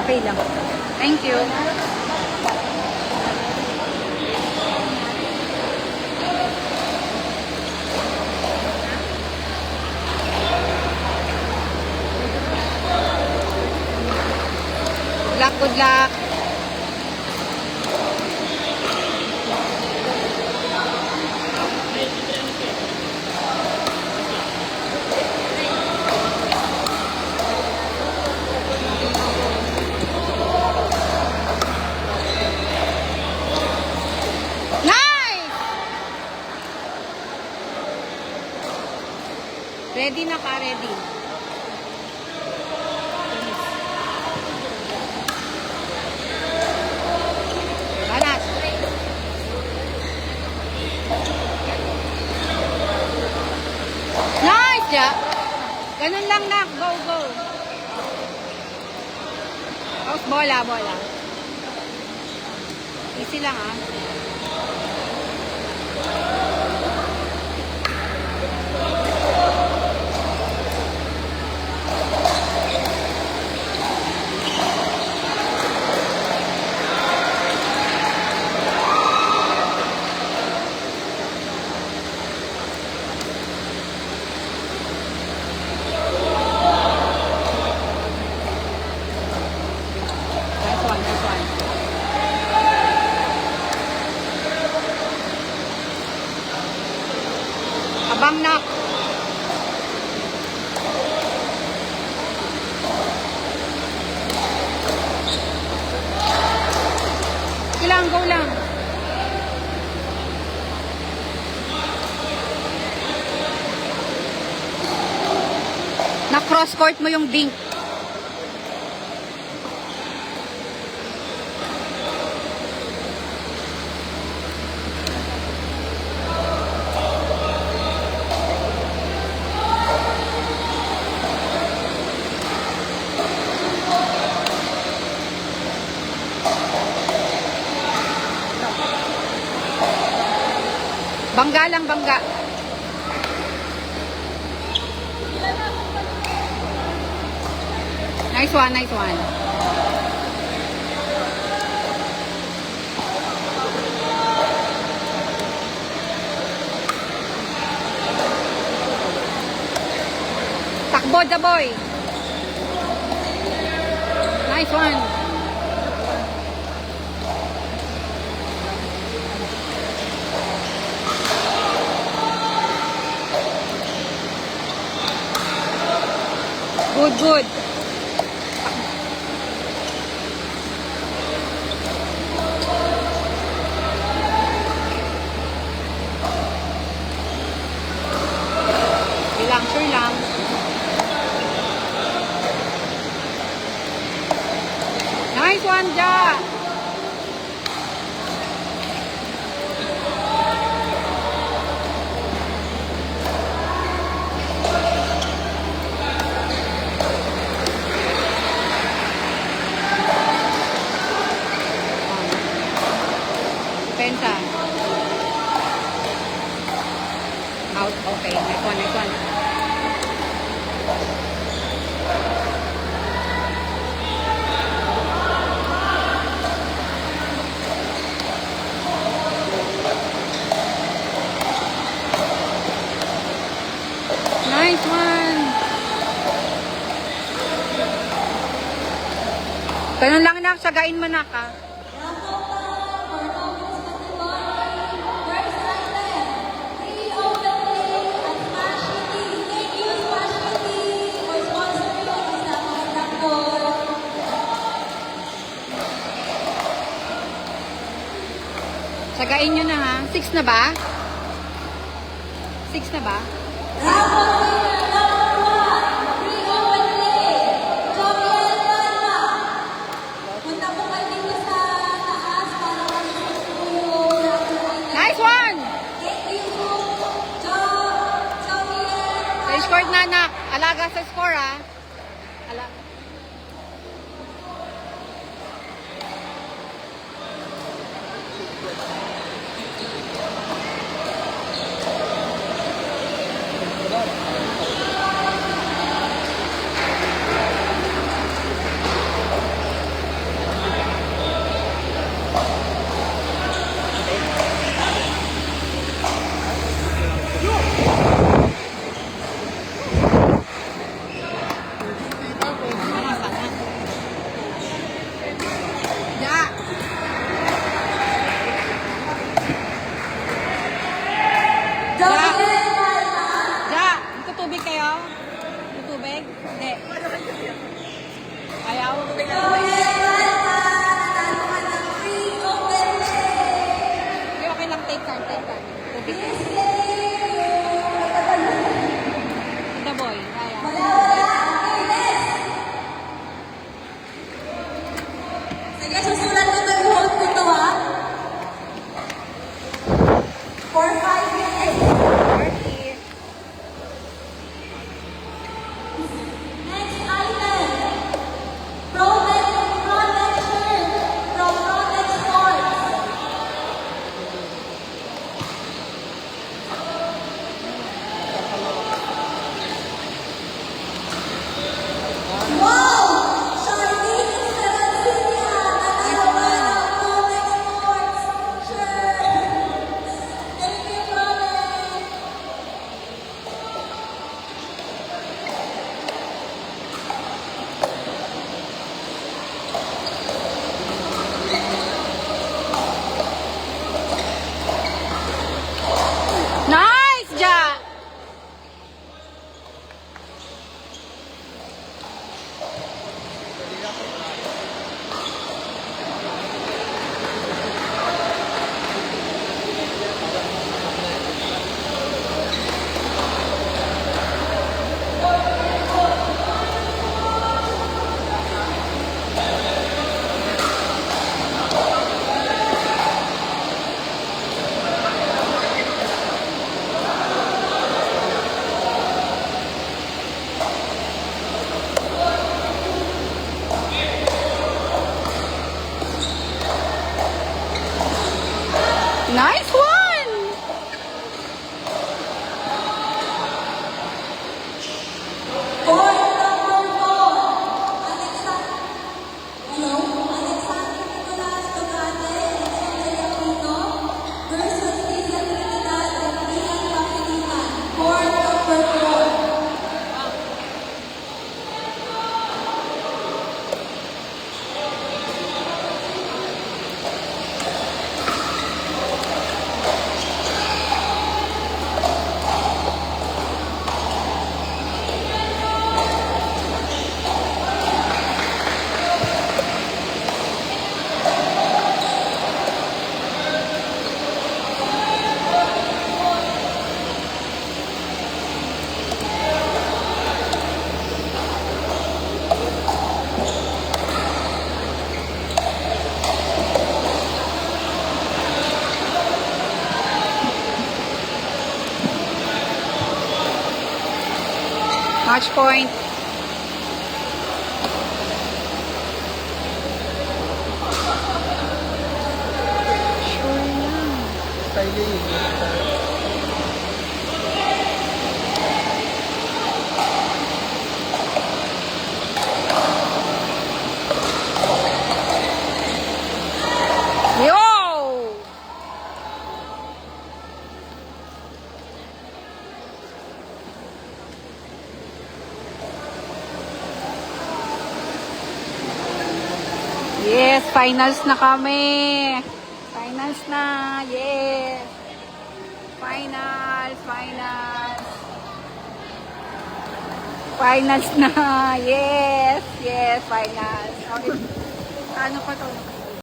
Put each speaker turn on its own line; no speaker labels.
Okay lang. Thank you. Good luck. Nice! Ready na ka, ready. Nice! Ganun lang na. Go, go. Tapos bola, bola. Easy lang ah. Abang na. Ilang, go lang. Na-cross court mo yung bink. Bangga lang, bangga. Nice one, nice one. Takbo, Jaboy. Nice one. Good, good. Ilang, sure lang. Nice one, Ja. Penta. Out. Okay. Next one, next one. Nice one. Ganun lang na. Sagain mo na ka. Sagain nyo na ha. 6 na ba? 6 na ba? Nice one! Sa score na anak. Alaga sa score ha. Match point. Sure lang.
Style yun.
Yo! Yes, finals na kami. Finals na. Yes. Finals, finals. Finals na. Yes, yes, finals. Okay. Ano pa to?